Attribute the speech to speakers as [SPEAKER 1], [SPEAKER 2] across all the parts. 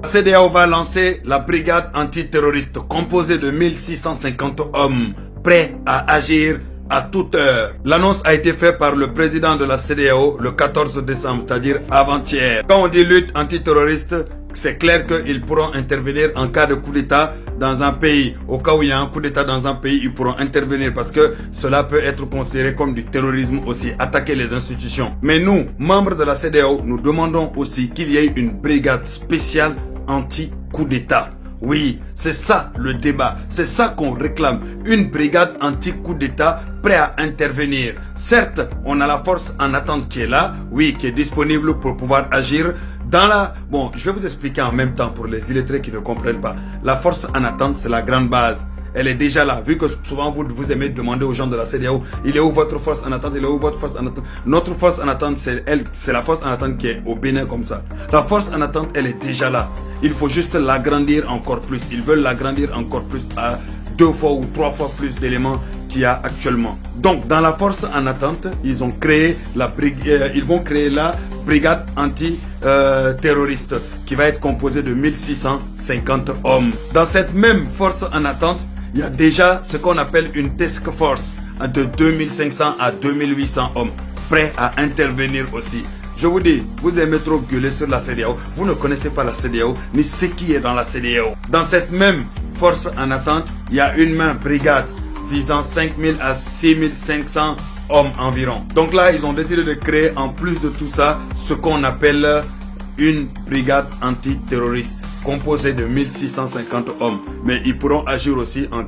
[SPEAKER 1] La CEDEAO va lancer la brigade antiterroriste composée de 1650 hommes prêts à agir à toute heure. L'annonce a été faite par le président de la CEDEAO le 14 décembre, c'est-à-dire avant-hier. Quand on dit lutte antiterroriste, c'est clair qu'ils pourront intervenir en cas de coup d'État dans un pays. Au cas où il y a un coup d'État dans un pays, ils pourront intervenir parce que cela peut être considéré comme du terrorisme aussi, attaquer les institutions. Mais nous, membres de la CEDEAO, nous demandons aussi qu'il y ait une brigade spéciale anti-coup d'État. Oui, c'est ça le débat, c'est ça qu'on réclame, une brigade anti-coup d'État prête à intervenir. Certes, on a la force en attente qui est là, oui, qui est disponible pour pouvoir agir dans la... Bon, je vais vous expliquer en même temps pour les illettrés qui ne comprennent pas. La force en attente, c'est la grande base. Elle est déjà là, vu que souvent vous aimez demander aux gens de la CEDEAO, il est où votre force en attente, il est où votre force en attente. Notre force en attente, c'est la force en attente qui est au Bénin comme ça. La force en attente, elle est déjà là. Il faut juste l'agrandir encore plus. Ils veulent l'agrandir encore plus à 2 fois ou 3 fois plus d'éléments qu'il y a actuellement. Donc, dans la force en attente, ils ont créé ils vont créer la brigade anti-terroriste qui va être composée de 1650 hommes. Dans cette même force en attente, il y a déjà ce qu'on appelle une task force de 2500 à 2800 hommes prêts à intervenir aussi. Je vous dis, vous aimez trop gueuler sur la CEDEAO, vous ne connaissez pas la CEDEAO, ni ce qui est dans la CEDEAO. Dans cette même force en attente, il y a une même brigade visant 5000 à 6500 hommes environ. Donc là, ils ont décidé de créer en plus de tout ça, ce qu'on appelle une brigade antiterroriste composée de 1650 hommes. Mais ils pourront agir aussi au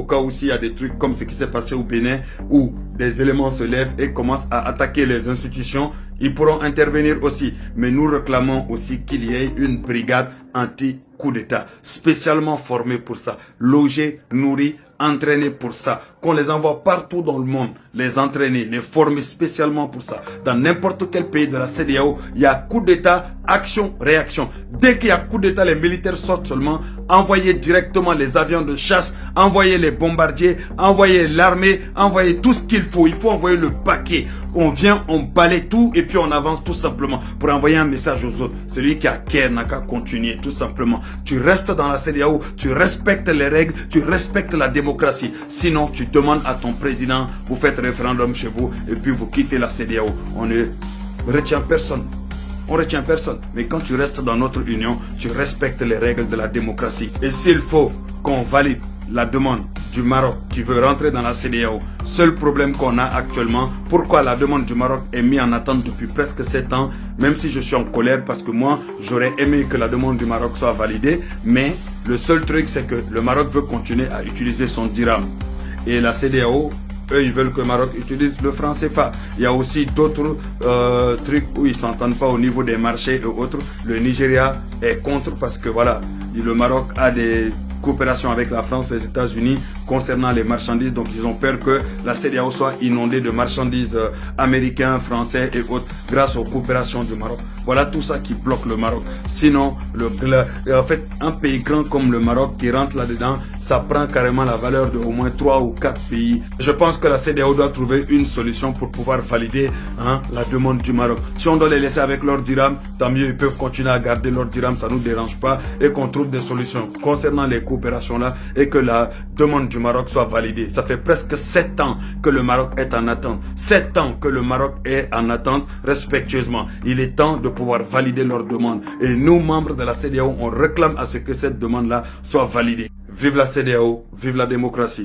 [SPEAKER 1] cas où s'il y a des trucs comme ce qui s'est passé au Bénin où des éléments se lèvent et commencent à attaquer les institutions. Ils pourront intervenir aussi. Mais nous réclamons aussi qu'il y ait une brigade anti-coup d'État spécialement formée pour ça, logée, nourrie, entraînés pour ça, qu'on les envoie partout dans le monde, les entraîner, les former spécialement pour ça. Dans n'importe quel pays de la CEDEAO, il y a coup d'État, action, réaction. Dès qu'il y a coup d'État, les militaires sortent seulement, envoyer directement les avions de chasse, envoyer les bombardiers, envoyer l'armée, envoyer tout ce qu'il faut. Il faut envoyer le paquet. On vient, on balaye tout et puis on avance tout simplement pour envoyer un message aux autres. Celui qui a cœur n'a qu'à continuer tout simplement. Tu restes dans la CEDEAO, tu respectes les règles, tu respectes la démocratie. Sinon, tu demandes à ton président, vous faites référendum chez vous et puis vous quittez la CEDEAO. On ne retient personne. On retient personne. Mais quand tu restes dans notre union, tu respectes les règles de la démocratie. Et s'il faut qu'on valide la demande du Maroc qui veut rentrer dans la CEDEAO, seul problème qu'on a actuellement, pourquoi la demande du Maroc est mise en attente depuis presque 7 ans, même si je suis en colère parce que moi, j'aurais aimé que la demande du Maroc soit validée, mais le seul truc c'est que le Maroc veut continuer à utiliser son dirham. Et la CEDEAO, eux, ils veulent que le Maroc utilise le franc CFA. Il y a aussi d'autres trucs où ils s'entendent pas au niveau des marchés et autres. Le Nigeria est contre parce que voilà, le Maroc a des coopérations avec la France, les États-Unis concernant les marchandises. Donc ils ont peur que la CEDEAO soit inondée de marchandises américains, français et autres grâce aux coopérations du Maroc. Voilà tout ça qui bloque le Maroc. Sinon, en fait, un pays grand comme le Maroc qui rentre là-dedans, ça prend carrément la valeur de au moins 3 ou 4 pays. Je pense que la CEDEAO doit trouver une solution pour pouvoir valider la demande du Maroc. Si on doit les laisser avec leur dirham, tant mieux, ils peuvent continuer à garder leur dirham, ça ne nous dérange pas, et qu'on trouve des solutions concernant les coopérations là et que la demande du Maroc soit validée. Ça fait presque 7 ans que le Maroc est en attente. 7 ans que le Maroc est en attente respectueusement. Il est temps de pouvoir valider leur demande. Et nous, membres de la CEDEAO, on réclame à ce que cette demande-là soit validée. Vive la CEDEAO, vive la démocratie.